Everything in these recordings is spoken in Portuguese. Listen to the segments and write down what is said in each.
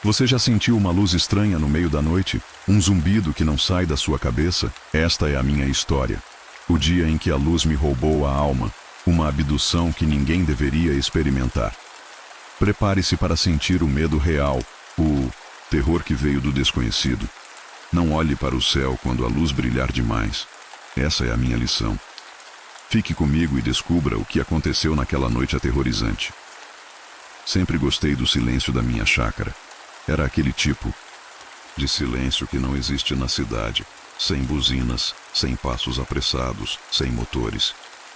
Você já sentiu uma luz estranha no meio da noite? Um zumbido que não sai da sua cabeça? Esta é a minha história. O dia em que a luz me roubou a alma. Uma abdução que ninguém deveria experimentar. Prepare-se para sentir o medo real, o terror que veio do desconhecido. Não olhe para o céu quando a luz brilhar demais. Essa é a minha lição. Fique comigo e descubra o que aconteceu naquela noite aterrorizante. Sempre gostei do silêncio da minha chácara. Era aquele tipo de silêncio que não existe na cidade, sem buzinas, sem passos apressados, sem motores.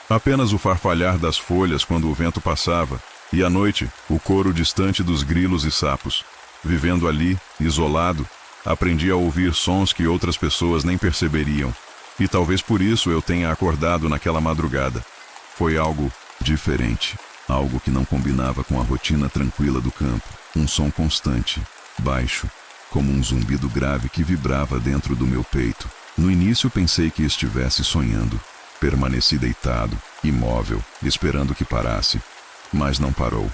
Apenas o farfalhar das folhas quando o vento passava, e à noite, o coro distante dos grilos e sapos. Vivendo ali, isolado, aprendi a ouvir sons que outras pessoas nem perceberiam. E talvez por isso eu tenha acordado naquela madrugada. Foi algo diferente, algo que não combinava com a rotina tranquila do campo. Um som constante, baixo, como um zumbido grave que vibrava dentro do meu peito. No início pensei que estivesse sonhando. Permaneci deitado, imóvel, esperando que parasse. Mas não parou.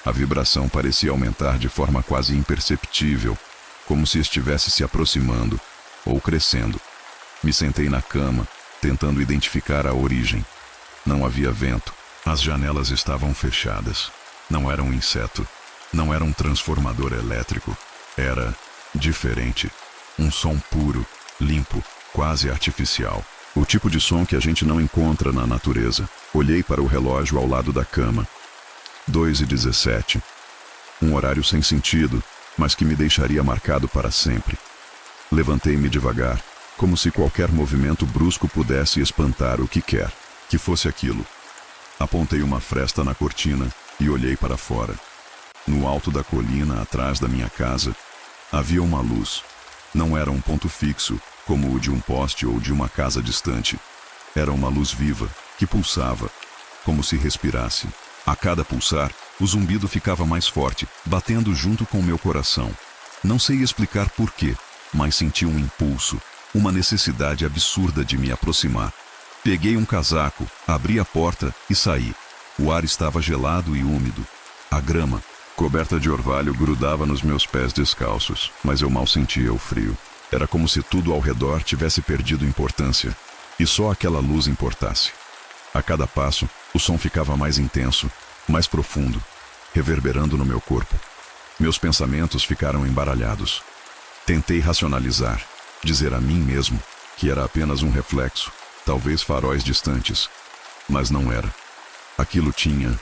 A vibração parecia aumentar de forma quase imperceptível, como se estivesse se aproximando ou crescendo. Me sentei na cama, tentando identificar a origem. Não havia vento. As janelas estavam fechadas. Não era um inseto. Não era um transformador elétrico. Era diferente. Um som puro, limpo, quase artificial. O tipo de som que a gente não encontra na natureza. Olhei para o relógio ao lado da cama. 2h17. Um horário sem sentido, mas que me deixaria marcado para sempre. Levantei-me devagar, como se qualquer movimento brusco pudesse espantar o que quer que fosse aquilo. Apontei uma fresta na cortina e olhei para fora. No alto da colina, atrás da minha casa, havia uma luz. Não era um ponto fixo, como o de um poste ou de uma casa distante. Era uma luz viva, que pulsava, como se respirasse. A cada pulsar, o zumbido ficava mais forte, batendo junto com meu coração. Não sei explicar porquê, mas senti um impulso, uma necessidade absurda de me aproximar. Peguei um casaco, abri a porta e saí. O ar estava gelado e úmido. A grama, coberta de orvalho, grudava nos meus pés descalços, mas eu mal sentia o frio. Era como se tudo ao redor tivesse perdido importância, e só aquela luz importasse. A cada passo, o som ficava mais intenso, mais profundo, reverberando no meu corpo. Meus pensamentos ficaram embaralhados. Tentei racionalizar, dizer a mim mesmo que era apenas um reflexo, talvez faróis distantes, mas não era. Aquilo tinha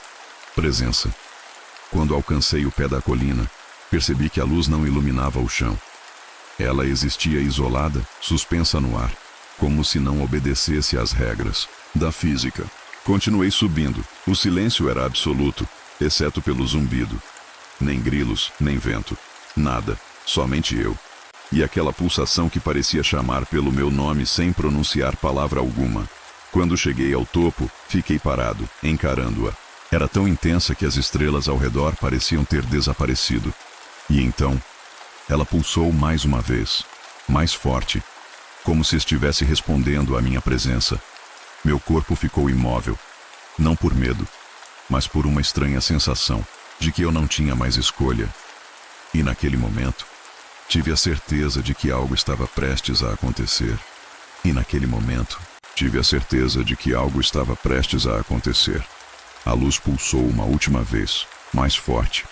presença. Quando alcancei o pé da colina, percebi que a luz não iluminava o chão. Ela existia isolada, suspensa no ar, como se não obedecesse às regras da física. Continuei subindo. O silêncio era absoluto, exceto pelo zumbido. Nem grilos, nem vento. Nada, somente eu. E aquela pulsação que parecia chamar pelo meu nome sem pronunciar palavra alguma. Quando cheguei ao topo, fiquei parado, encarando-a. Era tão intensa que as estrelas ao redor pareciam ter desaparecido. E então, ela pulsou mais uma vez, mais forte, como se estivesse respondendo à minha presença. Meu corpo ficou imóvel, não por medo, mas por uma estranha sensação de que eu não tinha mais escolha. E naquele momento, tive a certeza de que algo estava prestes a acontecer. E naquele momento, tive a certeza de que algo estava prestes a acontecer. A luz pulsou uma última vez, mais forte,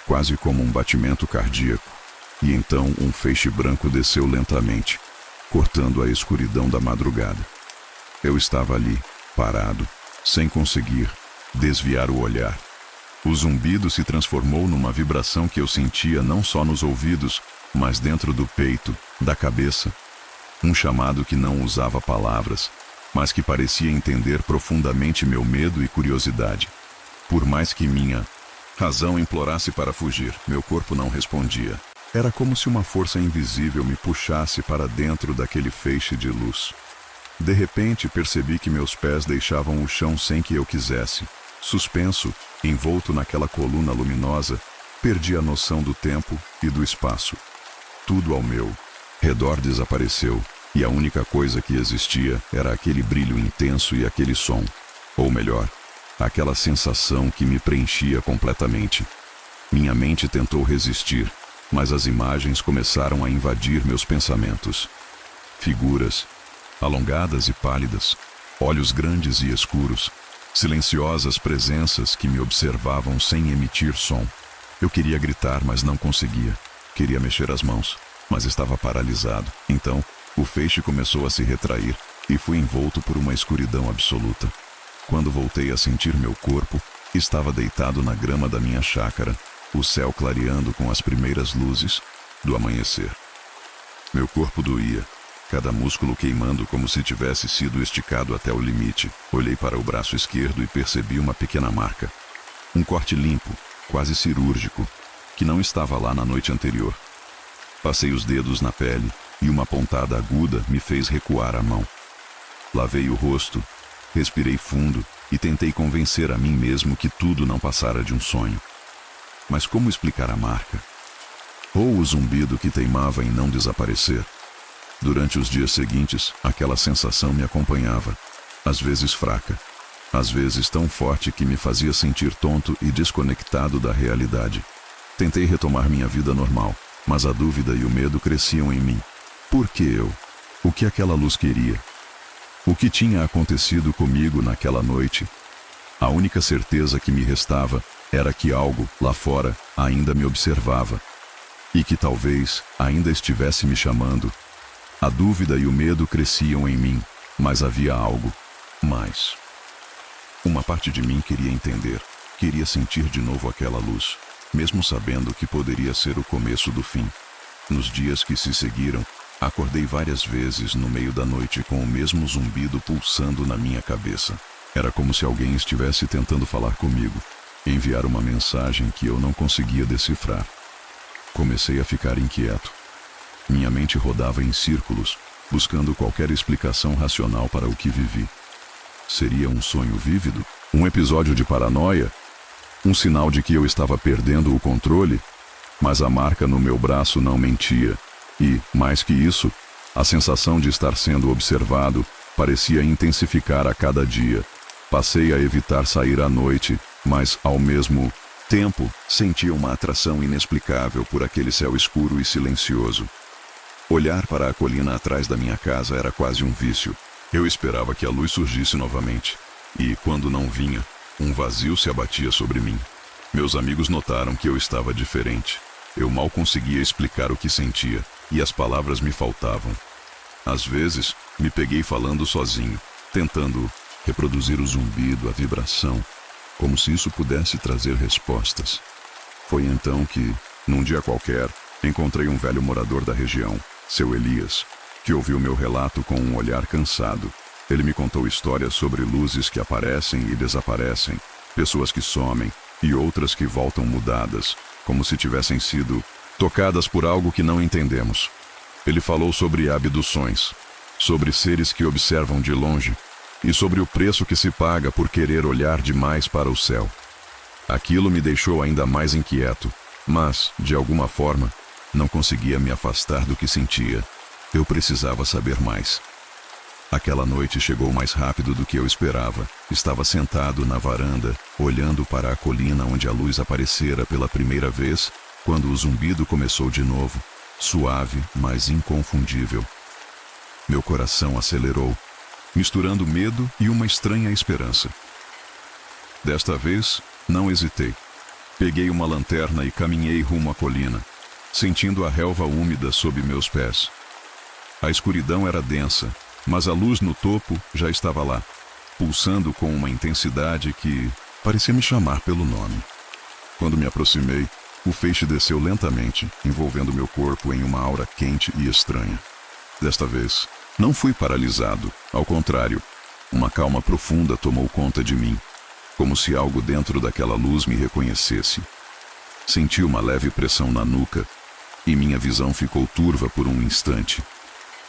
quase como um batimento cardíaco. E então um feixe branco desceu lentamente, cortando a escuridão da madrugada. Eu estava ali, parado, sem conseguir desviar o olhar. O zumbido se transformou numa vibração que eu sentia não só nos ouvidos, mas dentro do peito, da cabeça. Um chamado que não usava palavras, mas que parecia entender profundamente meu medo e curiosidade. Por mais que minha razão implorasse para fugir, meu corpo não respondia. Era como se uma força invisível me puxasse para dentro daquele feixe de luz. De repente percebi que meus pés deixavam o chão sem que eu quisesse. Suspenso, envolto naquela coluna luminosa, perdi a noção do tempo e do espaço. Tudo ao meu redor desapareceu, e a única coisa que existia era aquele brilho intenso e aquele som. Ou melhor, aquela sensação que me preenchia completamente. Minha mente tentou resistir, mas as imagens começaram a invadir meus pensamentos. Figuras, alongadas e pálidas, olhos grandes e escuros, silenciosas presenças que me observavam sem emitir som. Eu queria gritar, mas não conseguia. Queria mexer as mãos, mas estava paralisado. Então, o feixe começou a se retrair e fui envolto por uma escuridão absoluta. Quando voltei a sentir meu corpo, estava deitado na grama da minha chácara, o céu clareando com as primeiras luzes do amanhecer. Meu corpo doía, cada músculo queimando como se tivesse sido esticado até o limite. Olhei para o braço esquerdo e percebi uma pequena marca. Um corte limpo, quase cirúrgico, que não estava lá na noite anterior. Passei os dedos na pele e uma pontada aguda me fez recuar a mão. Lavei o rosto, respirei fundo e tentei convencer a mim mesmo que tudo não passara de um sonho. Mas como explicar a marca? Ou o zumbido que teimava em não desaparecer? Durante os dias seguintes, aquela sensação me acompanhava, às vezes fraca, às vezes tão forte que me fazia sentir tonto e desconectado da realidade. Tentei retomar minha vida normal, mas a dúvida e o medo cresciam em mim. Por que eu? O que aquela luz queria? O que tinha acontecido comigo naquela noite? A única certeza que me restava era que algo, lá fora, ainda me observava. E que talvez ainda estivesse me chamando. A dúvida e o medo cresciam em mim, mas havia algo mais. Uma parte de mim queria entender, queria sentir de novo aquela luz, mesmo sabendo que poderia ser o começo do fim. Nos dias que se seguiram, acordei várias vezes no meio da noite com o mesmo zumbido pulsando na minha cabeça. Era como se alguém estivesse tentando falar comigo, enviar uma mensagem que eu não conseguia decifrar. Comecei a ficar inquieto. Minha mente rodava em círculos, buscando qualquer explicação racional para o que vivi. Seria um sonho vívido? Um episódio de paranoia? Um sinal de que eu estava perdendo o controle? Mas a marca no meu braço não mentia. E, mais que isso, a sensação de estar sendo observado parecia intensificar a cada dia. Passei a evitar sair à noite, mas, ao mesmo tempo, sentia uma atração inexplicável por aquele céu escuro e silencioso. Olhar para a colina atrás da minha casa era quase um vício. Eu esperava que a luz surgisse novamente. E, quando não vinha, um vazio se abatia sobre mim. Meus amigos notaram que eu estava diferente. Eu mal conseguia explicar o que sentia, e as palavras me faltavam. Às vezes, me peguei falando sozinho, tentando reproduzir o zumbido, a vibração, como se isso pudesse trazer respostas. Foi então que, num dia qualquer, encontrei um velho morador da região, seu Elias, que ouviu meu relato com um olhar cansado. Ele me contou histórias sobre luzes que aparecem e desaparecem, pessoas que somem e outras que voltam mudadas, como se tivessem sido tocadas por algo que não entendemos. Ele falou sobre abduções, sobre seres que observam de longe e sobre o preço que se paga por querer olhar demais para o céu. Aquilo me deixou ainda mais inquieto, mas, de alguma forma, não conseguia me afastar do que sentia. Eu precisava saber mais. Aquela noite chegou mais rápido do que eu esperava. Estava sentado na varanda, olhando para a colina onde a luz aparecera pela primeira vez, quando o zumbido começou de novo, suave, mas inconfundível. Meu coração acelerou, misturando medo e uma estranha esperança. Desta vez, não hesitei. Peguei uma lanterna e caminhei rumo à colina, sentindo a relva úmida sob meus pés. A escuridão era densa, mas a luz no topo já estava lá, pulsando com uma intensidade que parecia me chamar pelo nome. Quando me aproximei, o feixe desceu lentamente, envolvendo meu corpo em uma aura quente e estranha. Desta vez, não fui paralisado, ao contrário, uma calma profunda tomou conta de mim, como se algo dentro daquela luz me reconhecesse. Senti uma leve pressão na nuca, e minha visão ficou turva por um instante.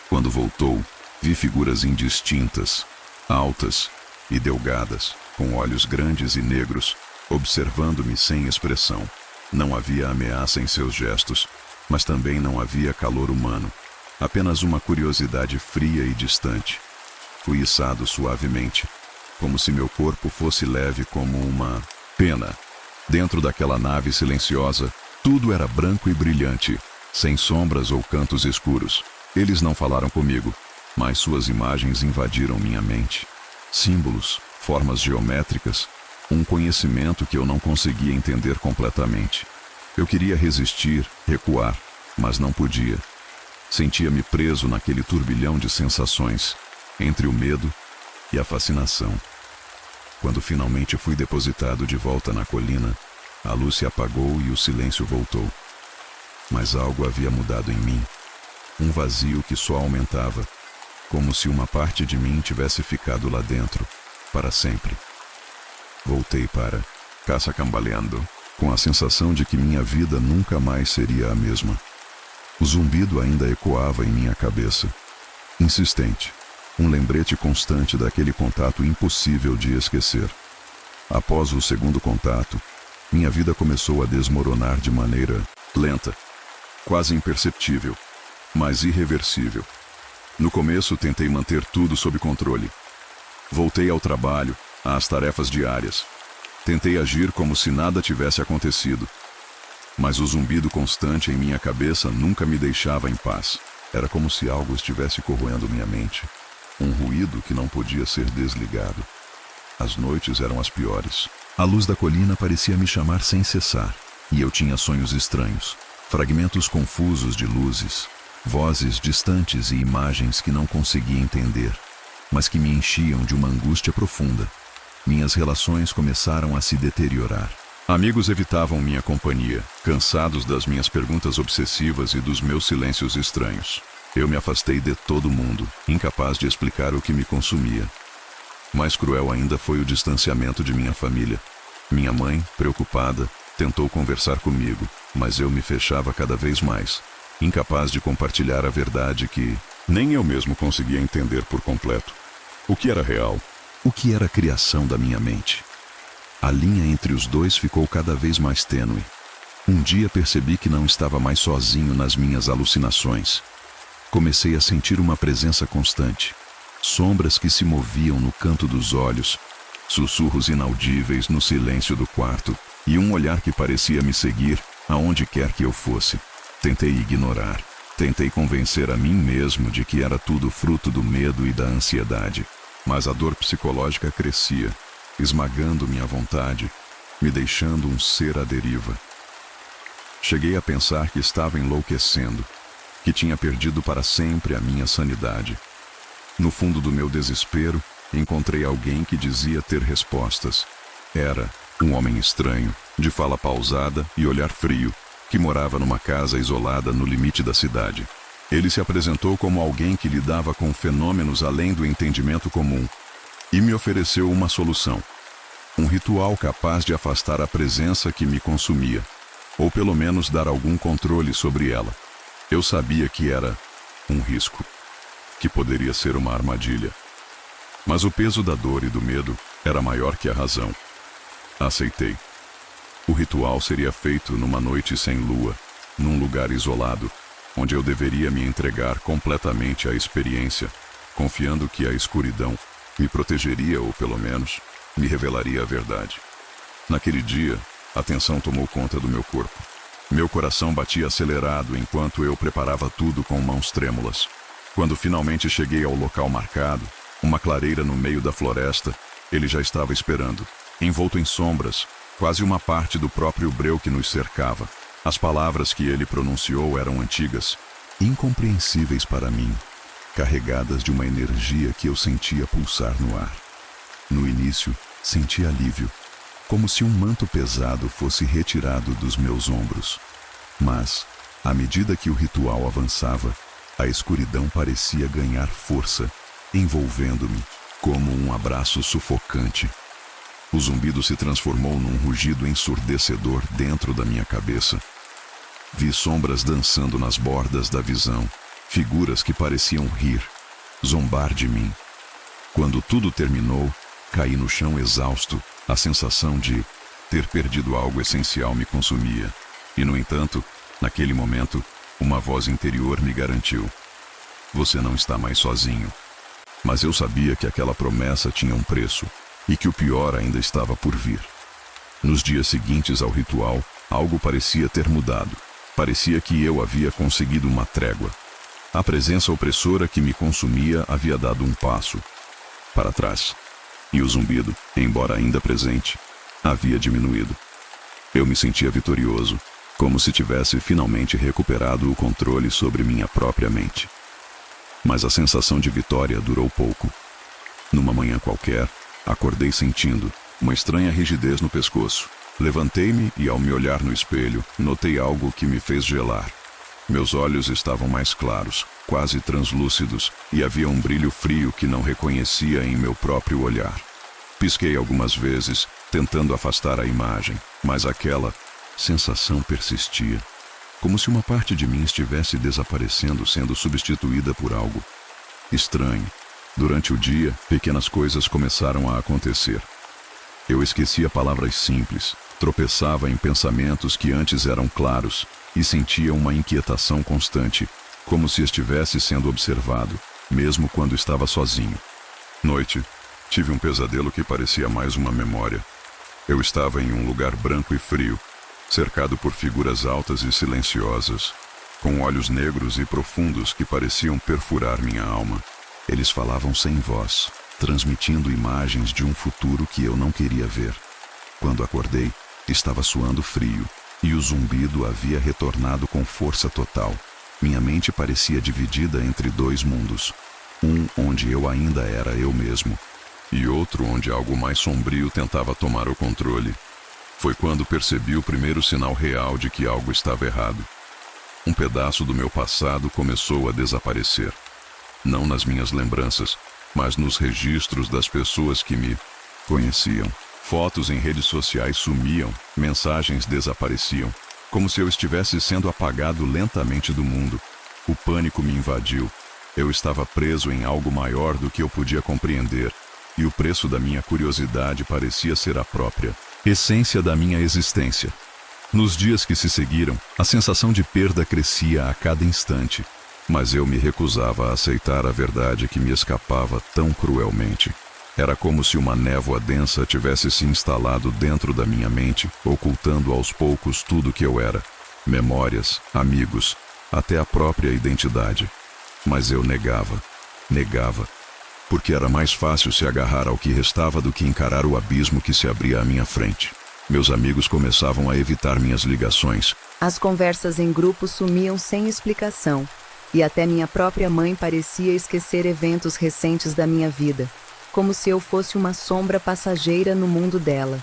Quando voltou, vi figuras indistintas, altas e delgadas, com olhos grandes e negros, observando-me sem expressão. Não havia ameaça em seus gestos, mas também não havia calor humano, apenas uma curiosidade fria e distante. Fui içado suavemente, como se meu corpo fosse leve como uma pena. Dentro daquela nave silenciosa, Tudo era branco e brilhante, sem sombras ou cantos escuros. Eles não falaram comigo, mas suas imagens invadiram minha mente. Símbolos, formas geométricas, um conhecimento que eu não conseguia entender completamente. Eu queria resistir, recuar, mas não podia. Sentia-me preso naquele turbilhão de sensações, entre o medo e a fascinação. Quando finalmente fui depositado de volta na colina, a luz se apagou e o silêncio voltou. Mas algo havia mudado em mim. Um vazio que só aumentava, como se uma parte de mim tivesse ficado lá dentro, para sempre. Voltei para Casa Cambaleando, com a sensação de que minha vida nunca mais seria a mesma. O zumbido ainda ecoava em minha cabeça. Insistente, um lembrete constante daquele contato impossível de esquecer. Após o segundo contato, minha vida começou a desmoronar de maneira lenta, quase imperceptível, mas irreversível. No começo tentei manter tudo sob controle. Voltei ao trabalho, às tarefas diárias. Tentei agir como se nada tivesse acontecido. Mas o zumbido constante em minha cabeça nunca me deixava em paz. Era como se algo estivesse corroendo minha mente. Um ruído que não podia ser desligado. As noites eram as piores. A luz da colina parecia me chamar sem cessar, e eu tinha sonhos estranhos, fragmentos confusos de luzes, vozes distantes e imagens que não conseguia entender, mas que me enchiam de uma angústia profunda. Minhas relações começaram a se deteriorar. Amigos evitavam minha companhia, cansados das minhas perguntas obsessivas e dos meus silêncios estranhos. Eu me afastei de todo mundo, incapaz de explicar o que me consumia. Mais cruel ainda foi o distanciamento de minha família. Minha mãe, preocupada, tentou conversar comigo, mas eu me fechava cada vez mais, incapaz de compartilhar a verdade que nem eu mesmo conseguia entender por completo. O que era real? O que era criação da minha mente? A linha entre os dois ficou cada vez mais tênue. Um dia percebi que não estava mais sozinho nas minhas alucinações. Comecei a sentir uma presença constante. Sombras que se moviam no canto dos olhos, sussurros inaudíveis no silêncio do quarto, e um olhar que parecia me seguir aonde quer que eu fosse. Tentei ignorar. Tentei convencer a mim mesmo de que era tudo fruto do medo e da ansiedade. Mas a dor psicológica crescia, esmagando minha vontade, me deixando um ser à deriva. Cheguei a pensar que estava enlouquecendo, que tinha perdido para sempre a minha sanidade. No fundo do meu desespero, encontrei alguém que dizia ter respostas. Era um homem estranho, de fala pausada e olhar frio, que morava numa casa isolada no limite da cidade. Ele se apresentou como alguém que lidava com fenômenos além do entendimento comum e me ofereceu uma solução. Um ritual capaz de afastar a presença que me consumia, ou pelo menos dar algum controle sobre ela. Eu sabia que era um risco, que poderia ser uma armadilha. Mas o peso da dor e do medo era maior que a razão. Aceitei. O ritual seria feito numa noite sem lua, num lugar isolado, onde eu deveria me entregar completamente à experiência, confiando que a escuridão me protegeria ou, pelo menos, me revelaria a verdade. Naquele dia, a tensão tomou conta do meu corpo. Meu coração batia acelerado enquanto eu preparava tudo com mãos trêmulas. Quando finalmente cheguei ao local marcado, uma clareira no meio da floresta, ele já estava esperando, envolto em sombras, quase uma parte do próprio breu que nos cercava. As palavras que ele pronunciou eram antigas, incompreensíveis para mim, carregadas de uma energia que eu sentia pulsar no ar. No início, senti alívio, como se um manto pesado fosse retirado dos meus ombros. Mas, à medida que o ritual avançava, a escuridão parecia ganhar força, envolvendo-me como um abraço sufocante. O zumbido se transformou num rugido ensurdecedor dentro da minha cabeça. Vi sombras dançando nas bordas da visão, figuras que pareciam rir, zombar de mim. Quando tudo terminou, caí no chão exausto. A sensação de ter perdido algo essencial me consumia. E, no entanto, naquele momento, uma voz interior me garantiu: você não está mais sozinho. Mas eu sabia que aquela promessa tinha um preço, e que o pior ainda estava por vir. Nos dias seguintes ao ritual, algo parecia ter mudado. Parecia que eu havia conseguido uma trégua. A presença opressora que me consumia havia dado um passo para trás. E o zumbido, embora ainda presente, havia diminuído. Eu me sentia vitorioso, como se tivesse finalmente recuperado o controle sobre minha própria mente. Mas a sensação de vitória durou pouco. Numa manhã qualquer, acordei sentindo uma estranha rigidez no pescoço. Levantei-me e, ao me olhar no espelho, notei algo que me fez gelar. Meus olhos estavam mais claros, quase translúcidos, e havia um brilho frio que não reconhecia em meu próprio olhar. Pisquei algumas vezes, tentando afastar a imagem, mas aquela sensação persistia, como se uma parte de mim estivesse desaparecendo, sendo substituída por algo estranho. Durante o dia, pequenas coisas começaram a acontecer. Eu esquecia palavras simples, tropeçava em pensamentos que antes eram claros e sentia uma inquietação constante, como se estivesse sendo observado, mesmo quando estava sozinho. Noite, tive um pesadelo que parecia mais uma memória. Eu estava em um lugar branco e frio, cercado por figuras altas e silenciosas, com olhos negros e profundos que pareciam perfurar minha alma. Eles falavam sem voz, transmitindo imagens de um futuro que eu não queria ver. Quando acordei, estava suando frio, e o zumbido havia retornado com força total. Minha mente parecia dividida entre dois mundos. Um onde eu ainda era eu mesmo, e outro onde algo mais sombrio tentava tomar o controle. Foi quando percebi o primeiro sinal real de que algo estava errado. Um pedaço do meu passado começou a desaparecer. Não nas minhas lembranças, mas nos registros das pessoas que me conheciam. Fotos em redes sociais sumiam, mensagens desapareciam, como se eu estivesse sendo apagado lentamente do mundo. O pânico me invadiu. Eu estava preso em algo maior do que eu podia compreender, e o preço da minha curiosidade parecia ser a própria essência da minha existência. Nos dias que se seguiram, a sensação de perda crescia a cada instante, mas eu me recusava a aceitar a verdade que me escapava tão cruelmente. Era como se uma névoa densa tivesse se instalado dentro da minha mente, ocultando aos poucos tudo que eu era. Memórias, amigos, até a própria identidade. Mas eu negava, porque era mais fácil se agarrar ao que restava do que encarar o abismo que se abria à minha frente. Meus amigos começavam a evitar minhas ligações. As conversas em grupo sumiam sem explicação, e até minha própria mãe parecia esquecer eventos recentes da minha vida, como se eu fosse uma sombra passageira no mundo dela.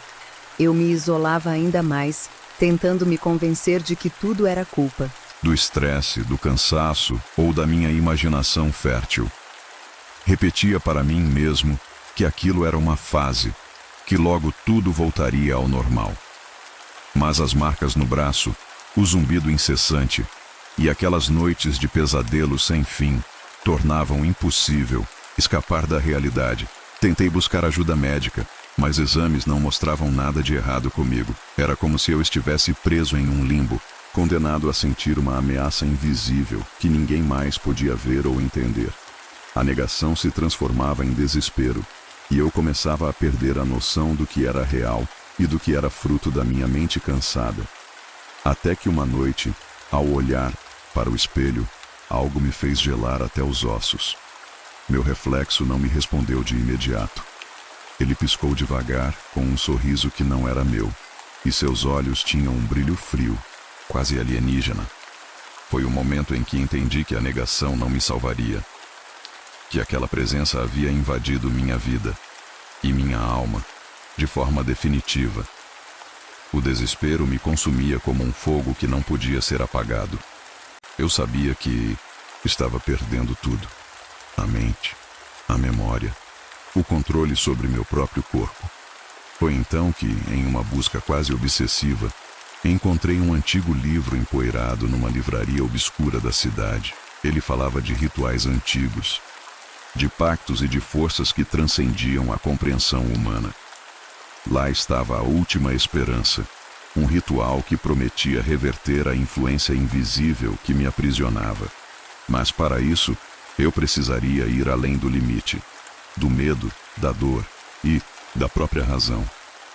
Eu me isolava ainda mais, tentando me convencer de que tudo era culpa do estresse, do cansaço ou da minha imaginação fértil. Repetia para mim mesmo que aquilo era uma fase, que logo tudo voltaria ao normal. Mas as marcas no braço, o zumbido incessante e aquelas noites de pesadelo sem fim tornavam impossível escapar da realidade. Tentei buscar ajuda médica, mas exames não mostravam nada de errado comigo. Era como se eu estivesse preso em um limbo, condenado a sentir uma ameaça invisível que ninguém mais podia ver ou entender. A negação se transformava em desespero, e eu começava a perder a noção do que era real e do que era fruto da minha mente cansada. Até que uma noite, ao olhar para o espelho, algo me fez gelar até os ossos. Meu reflexo não me respondeu de imediato. Ele piscou devagar, com um sorriso que não era meu, e seus olhos tinham um brilho frio, quase alienígena. Foi o momento em que entendi que a negação não me salvaria, que aquela presença havia invadido minha vida e minha alma, de forma definitiva. O desespero me consumia como um fogo que não podia ser apagado. Eu sabia que estava perdendo tudo. A mente, a memória, o controle sobre meu próprio corpo. Foi então que, em uma busca quase obsessiva, encontrei um antigo livro empoeirado numa livraria obscura da cidade. Ele falava de rituais antigos, de pactos e de forças que transcendiam a compreensão humana. Lá estava a última esperança, um ritual que prometia reverter a influência invisível que me aprisionava. Mas para isso, eu precisaria ir além do limite, do medo, da dor e da própria razão.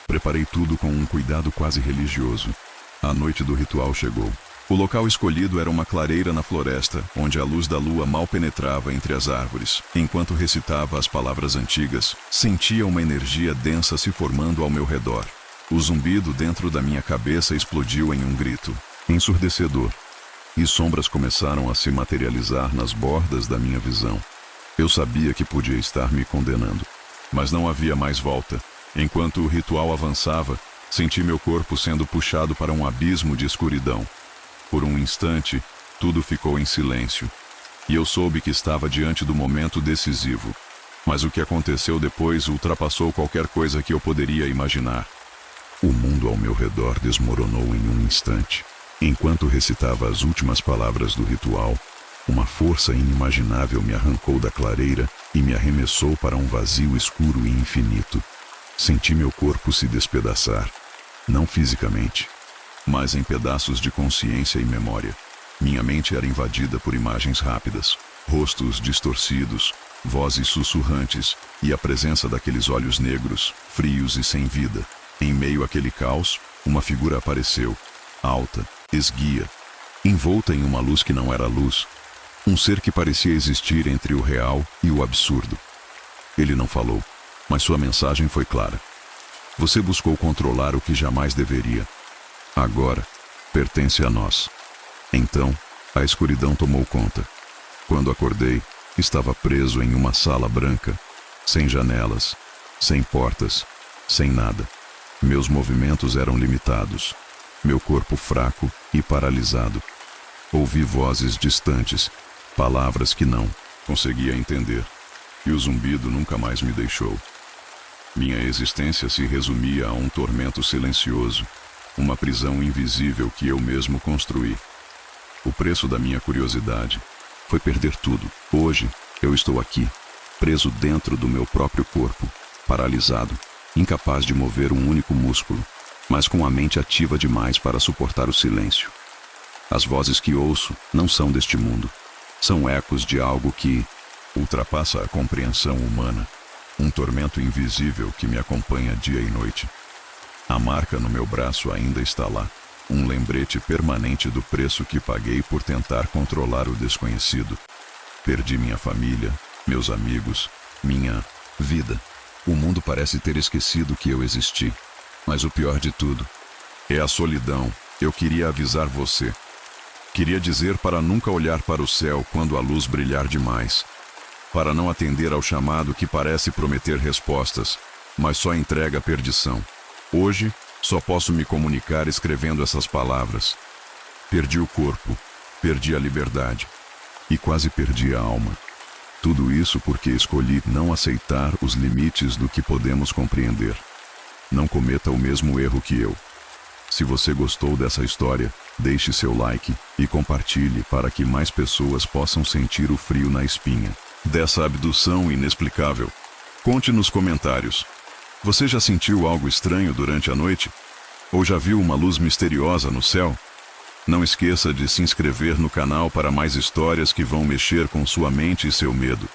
Preparei tudo com um cuidado quase religioso. A noite do ritual chegou. O local escolhido era uma clareira na floresta, onde a luz da lua mal penetrava entre as árvores. Enquanto recitava as palavras antigas, sentia uma energia densa se formando ao meu redor. O zumbido dentro da minha cabeça explodiu em um grito ensurdecedor, e sombras começaram a se materializar nas bordas da minha visão. Eu sabia que podia estar me condenando, mas não havia mais volta. Enquanto o ritual avançava, senti meu corpo sendo puxado para um abismo de escuridão. Por um instante, tudo ficou em silêncio, e eu soube que estava diante do momento decisivo. Mas o que aconteceu depois ultrapassou qualquer coisa que eu poderia imaginar. O mundo ao meu redor desmoronou em um instante. Enquanto recitava as últimas palavras do ritual, uma força inimaginável me arrancou da clareira e me arremessou para um vazio escuro e infinito. Senti meu corpo se despedaçar, não fisicamente, mas em pedaços de consciência e memória. Minha mente era invadida por imagens rápidas, rostos distorcidos, vozes sussurrantes e a presença daqueles olhos negros, frios e sem vida. Em meio àquele caos, uma figura apareceu, alta, esguia, envolta em uma luz que não era luz, um ser que parecia existir entre o real e o absurdo. Ele não falou, mas sua mensagem foi clara. Você buscou controlar o que jamais deveria. Agora, pertence a nós. Então, a escuridão tomou conta. Quando acordei, estava preso em uma sala branca, sem janelas, sem portas, sem nada. Meus movimentos eram limitados, meu corpo fraco e paralisado. Ouvi vozes distantes, palavras que não conseguia entender, e o zumbido nunca mais me deixou. Minha existência se resumia a um tormento silencioso, uma prisão invisível que eu mesmo construí. O preço da minha curiosidade foi perder tudo. Hoje, eu estou aqui, preso dentro do meu próprio corpo, paralisado, incapaz de mover um único músculo, mas com a mente ativa demais para suportar o silêncio. As vozes que ouço não são deste mundo. São ecos de algo que ultrapassa a compreensão humana. Um tormento invisível que me acompanha dia e noite. A marca no meu braço ainda está lá. Um lembrete permanente do preço que paguei por tentar controlar o desconhecido. Perdi minha família, meus amigos, minha vida. O mundo parece ter esquecido que eu existi. Mas o pior de tudo é a solidão. Eu queria avisar você. Queria dizer para nunca olhar para o céu quando a luz brilhar demais. Para não atender ao chamado que parece prometer respostas, mas só entrega perdição. Hoje, só posso me comunicar escrevendo essas palavras. Perdi o corpo, perdi a liberdade e quase perdi a alma. Tudo isso porque escolhi não aceitar os limites do que podemos compreender. Não cometa o mesmo erro que eu. Se você gostou dessa história, deixe seu like e compartilhe para que mais pessoas possam sentir o frio na espinha dessa abdução inexplicável. Conte nos comentários. Você já sentiu algo estranho durante a noite? Ou já viu uma luz misteriosa no céu? Não esqueça de se inscrever no canal para mais histórias que vão mexer com sua mente e seu medo.